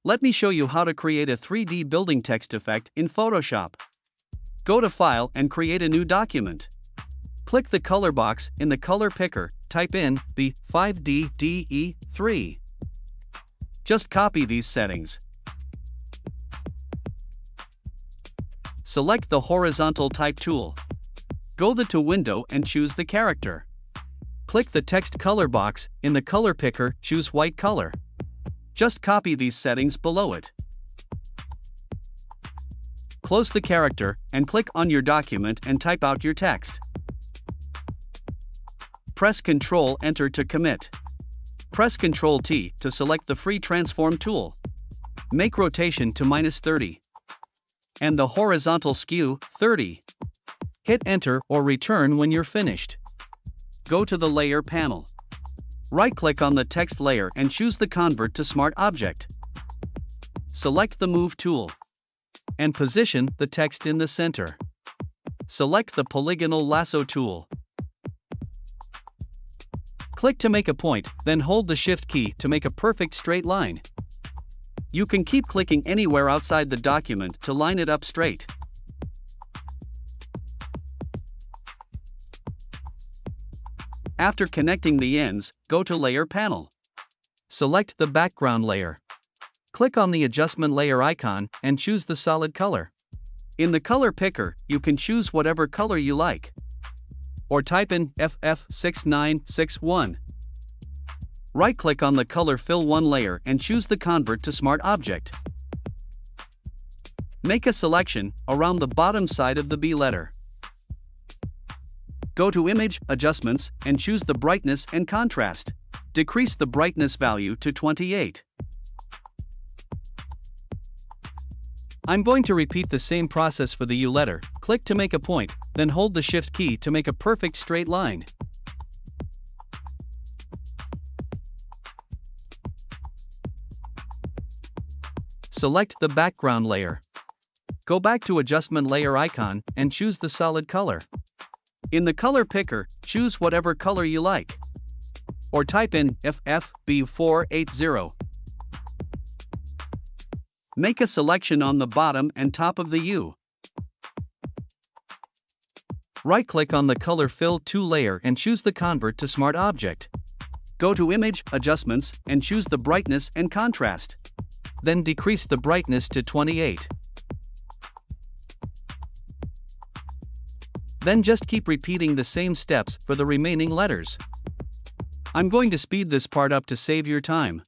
Let me show you how to create a 3D building text effect in Photoshop. Go to File and create a new document. Click the color box in the color picker, type in B5DDE3. Just copy these settings. Select the horizontal type tool. Go to window and choose the character. Click the text color box in the color picker, choose white color. Just copy these settings below it. Close the character and click on your document and type out your text. Press Ctrl-Enter to commit. Press Ctrl-T to select the free transform tool. Make rotation to -30. And the horizontal skew, 30. Hit Enter or Return when you're finished. Go to the Layer panel. Right-click on the text layer and choose the Convert to Smart Object. Select the Move tool. And position the text in the center. Select the Polygonal Lasso tool. Click to make a point, then hold the Shift key to make a perfect straight line. You can keep clicking anywhere outside the document to line it up straight. After connecting the ends, go to Layer panel. Select the background layer. Click on the adjustment layer icon and choose the solid color. In the color picker, you can choose whatever color you like. Or type in FF6961. Right-click on the Color Fill 1 layer and choose the Convert to Smart Object. Make a selection around the bottom side of the B letter. Go to Image, Adjustments, and choose the brightness and contrast. Decrease the brightness value to 28. I'm going to repeat the same process for the U letter. Click to make a point, then hold the Shift key to make a perfect straight line. Select the background layer. Go back to Adjustment layer icon and choose the solid color. In the color picker, choose whatever color you like. Or type in FFB480. Make a selection on the bottom and top of the U. Right-click on the Color Fill 2 layer and choose the Convert to Smart Object. Go to Image, Adjustments, and choose the brightness and contrast. Then decrease the brightness to 28. Then just keep repeating the same steps for the remaining letters. I'm going to speed this part up to save your time.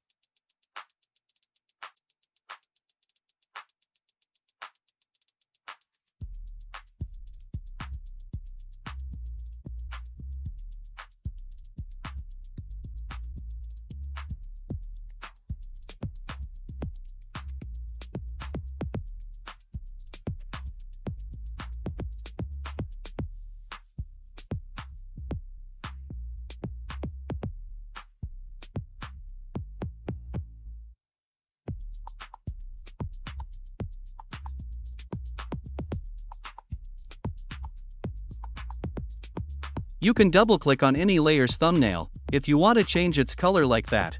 You can double-click on any layer's thumbnail if you want to change its color like that.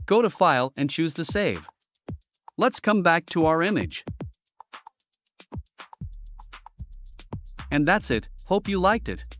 Go to File and choose the Save. Let's come back to our image. And that's it. Hope you liked it.